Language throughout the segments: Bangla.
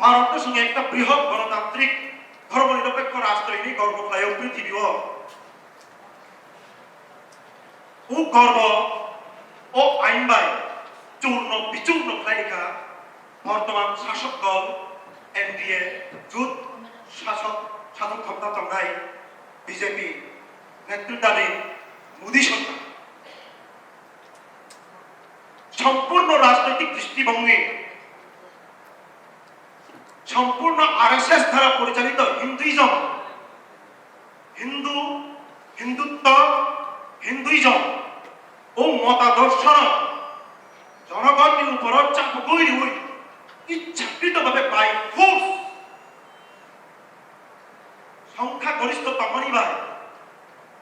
ভারতের সঙ্গে একটা বৃহৎ গণতান্ত্রিক ধর্মনিরপেক্ষ রাষ্ট্র গর্ব খায় পৃথিবী ও গর্ব ও আইন বাই চূর্ণ বিচূর্ণ খাইকা বর্তমান শাসক দল এনডিএ জোট শাসক ক্ষমতা তন্নাই বিজেপি নেতৃত্বাধীন মোদী সরকার সম্পূর্ণ রাজনৈতিক দৃষ্টিভঙ্গি সম্পূর্ণ আরএসএস দ্বারা পরিচালিত হিন্দুইজম হিন্দুত্ব হিন্দুইজম ও মতাদর্শ জনগণের উপর চাপ গৈ ইচ্ছাকৃতভাবে বাই ফোর্স সংখ্যাগরিষ্ঠ তমনিবাই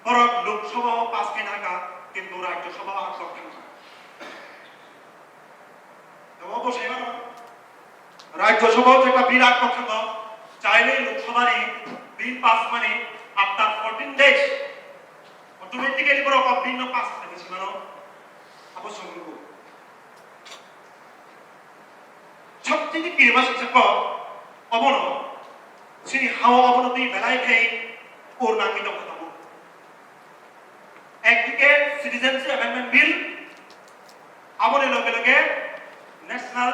বরং লোকসভা 5 নাকা কিন্তু রাজ্যসভা 8 লক্ষ রাজ্যসভা যেটা বিরাট পক্ষাঙ্গ চাইলে লোকসভার বিল পাস মানে আফটার 14 ডেজ অটোমেটিক্যালি বড় ভিন্ন পাস থাকে মানে আবশ্যক সবচেয়ে কিরবা শিক্ষক অবন সিনি হাওয়া অবনতি বেলায় খেয়ে পূর্ণাঙ্গিত কথা একদিকে সিটিজেনশিপ অ্যামেন্ডমেন্ট বিল আমলের লগে লগে ন্যাশনাল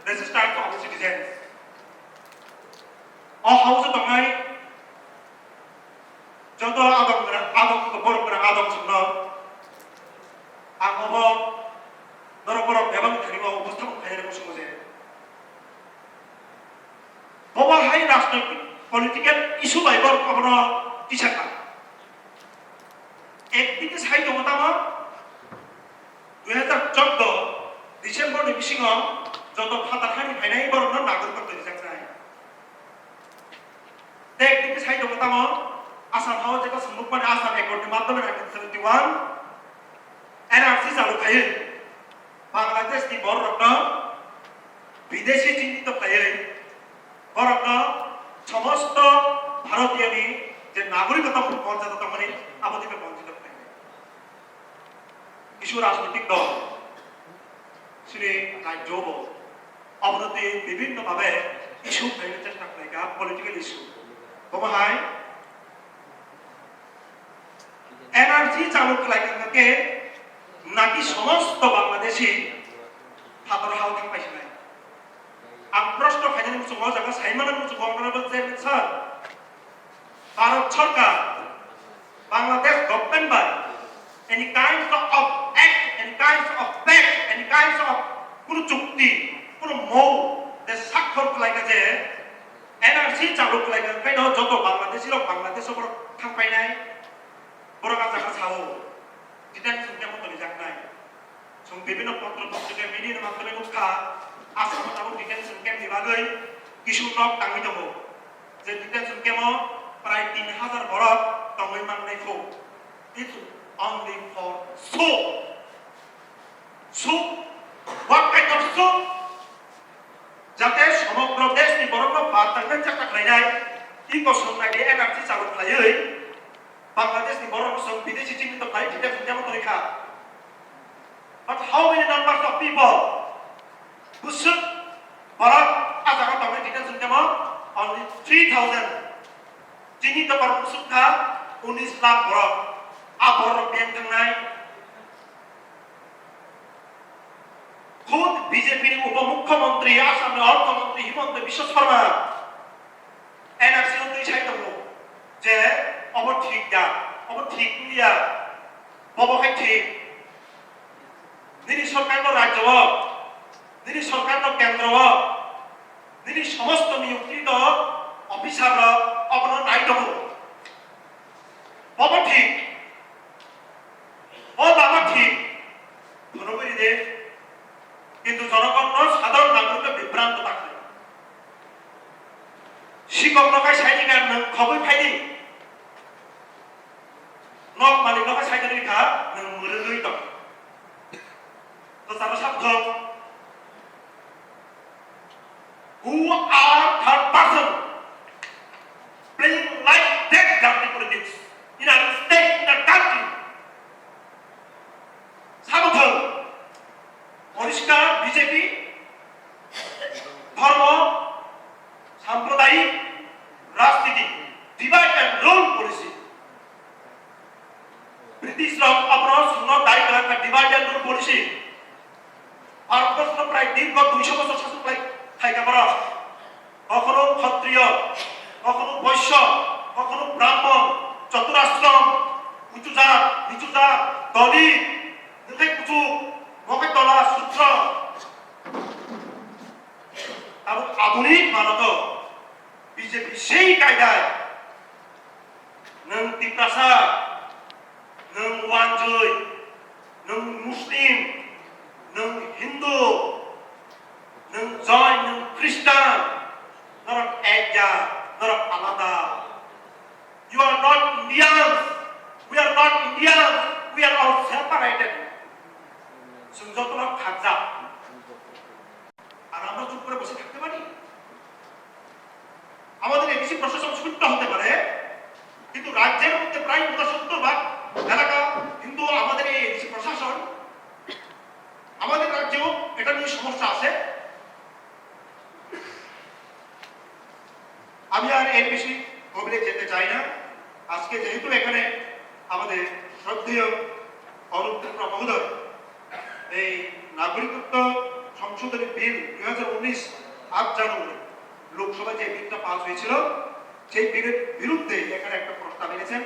রেজিস্টার অফ সিটিজেন্স হাউসে দঙাই যত আদম বরফরা আদম শূন্য আগব নরবরফ এবং খানিব উপস্থাপন খাইলে সমাজে ববাহাই রাজনৈতিক পলিটিক্যাল ইস্যু বাইবর খবর টিসাকা একদিকে সাহিত্য মতামত 2014 ডিসেম্বর নিবিসিং যত ফাতাখানি ফাইনাই বরণ নাগরিকত্ব রিজার্ভ নাই একদিকে সাহিত্য মতামত আসাম হাওয়া যেটা সম্মুখ মানে আসাম একর্ডের মাধ্যমে 1971 এনআরসি চালু খাই বাংলাদেশ কি বড় রত্ন বিদেশি চিহ্নিত খাই বড় রত্ন সমস্ত ভারতীয় যে নাগরিকতা মর্যাদা মানে আমাদেরকে বঞ্চিত খাই কিছু রাজনৈতিক দল শ্রী রাজ্য অবনতি বিভিন্ন ভাবে ইস্যু খাইলে চেষ্টা করে পলিটিক্যাল ইস্যু বমাহাই এনআরসি চালু খাইকে নাকি সমস্ত বাংলাদেশি হাতর হাও থাকপাইছে নাই আম প্রশ্ন খাইনি মুসুম জায়গা সাইমান মুসুম বঙ্গবন্ধু স্যার ভারত সরকার Bangladesh government by any kinds of act, any kinds of pact, any kinds of কোনো চুক্তি কোনো মৌ দেশ স্বাক্ষর লাগে যে এনআরসি চালু লাগে কেন যত বাংলাদেশি লোক বাংলাদেশ উপর থাকপাই নাই বড় কাজা সাও ডিটেনশন কেমন করে যাক নাই সব বিভিন্ন পত্র পত্রিকা মিডিয়ার মাধ্যমে উঠা আসাম তাও ডিটেনশন ক্যাম্প বিভাগই কিছু নক টাঙি দব যে ডিটেনশন ক্যাম্প প্রায় 3000 বড় তমই মান নাই ফো it's only for soup. Soup? What kind of soup? যাতে সমগ্র দেশ নি বরং বার্তাকে চেষ্টা করে নাই কি কষ্ট লাগে এনআরসি চালু খাই বাংলাদেশ নি বরং সব বিদেশি চিহ্নিত খাই যেটা যেমন তরিকা but how many numbers of people who should বরং আজাকা তবে ডিটেনশন কেমন only 3000 চিহ্নিত বরং সুখা 19 লাখ বরং আবরণ ব্যাংক নাই খুদ বিজেপির উপমুখ্যমন্ত্রী আসামের অর্থমন্ত্রী হিমন্ত বিশ্ব শর্মা এনআরসি দুই সাইড যে অবঠিক দা অবঠিক দিয়া ববখাই ঠিক নিনি সরকার রাজ্য নিনি সরকার কেন্দ্র নিনি সমস্ত নিযুক্তিত অফিসার অবনন নাইদ ববঠিক ও বাবা ঠিক ধনবরি দে কিন্তু জনগণ সাধারণ নাগরিক বিভ্রান্ত থাকে শিক্ষক নকায় সাইনিকার খবর খাইনি নক মালিক নকায় সাইনি খা মুরুই দক তো সারা শব্দ who are third person playing like that dirty politics in a state in a country পরিষ্কার বিজেপি ধর্ম সাম্প্রদায়িক রাজনীতি ডিভাইড এন্ড রুল পলিসি ব্রিটিশরা আপনার শূন্য দায়ী করা divide and rule policy Bharatvarsha প্রায় দীর্ঘ 200 বছর শাসন থাইকা পড়া কখনো ক্ষত্রিয় কখনো বৈশ্য কখনো ব্রাহ্মণ চতুরাশ্রম উঁচু জাত নিচু জাত দলিত নিতে কুচু মকে তলা সূত্র এবং আধুনিক ভারত বিজেপি সেই কায়দায় নং তিপ্রাসা নং ওয়ানজয় নং মুসলিম নং হিন্দু নং জৈন নং খ্রিস্টান নরক এক জাত নরক আলাদা you are not Indians we are not Indians we are all separated যতটা খাজা আর আমরা চুপ করে বসে থাকতে পারি আমাদের এডিসি প্রশাসন শূন্য হতে পারে কিন্তু রাজ্যের মধ্যে প্রায় 70% এলাকা কিন্তু আমাদের এই এডিসি প্রশাসন আমাদের রাজ্যেও এটা নিয়ে সমস্যা আছে আমি আর এর বেশি গভীরে যেতে চাই না আজকে যেহেতু এখানে আমাদের শ্রদ্ধেয় অরুণ ত্রিপুরা মহোদয় এই নাগরিকত্ব সংশোধনী বিল 2019 8 জানুয়ারি লোকসভায় যে বিলটা পাস হয়েছিল সেই বিলের বিরুদ্ধে এখানে একটা প্রস্তাব এনেছেন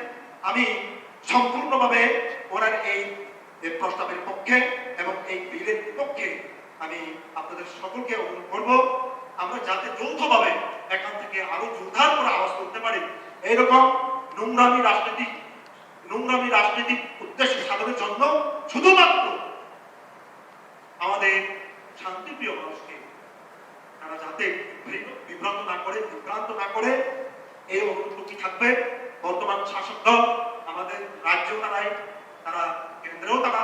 আমি সম্পূর্ণভাবে ওনার এই প্রস্তাবের পক্ষে এবং এই বিলের বিপক্ষে আমি আপনাদের সকলকে অনুরোধ করব আমরা যাতে যৌথভাবে এখান থেকে আরো জোরদার করে আওয়াজ তুলতে পারি এইরকম নোংরামি রাজনৈতিক উদ্দেশ্য সাধনের জন্য শুধুমাত্র আমাদের শান্তিপ্রিয় মানুষকে তারা যাতে বিভ্রান্ত না করে এই অনুরোধটি থাকবে বর্তমান শাসক দল আমাদের রাজ্যেও তারা কেন্দ্রেও তারা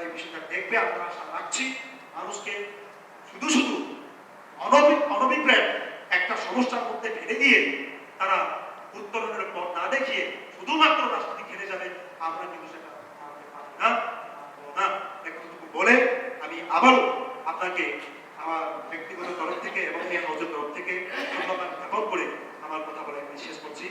এই বিষয়টা দেখবে আমরা আশা রাখছি মানুষকে শুধু অনভিপ্রেত একটা সমস্যার মধ্যে ফেলে দিয়ে তারা উত্তরণের পথ না দেখিয়ে শুধুমাত্র রাজনীতি খেলে যাবে আমরা কিন্তু সেটা মানতে পারি না এতটুকু বলে আমি আবারও আপনাকে আমার ব্যক্তিগত তরফ থেকে এবং এই হাউসের তরফ থেকে ধন্যবাদ জ্ঞাপন করে আমার কথা বলে আমি শেষ করছি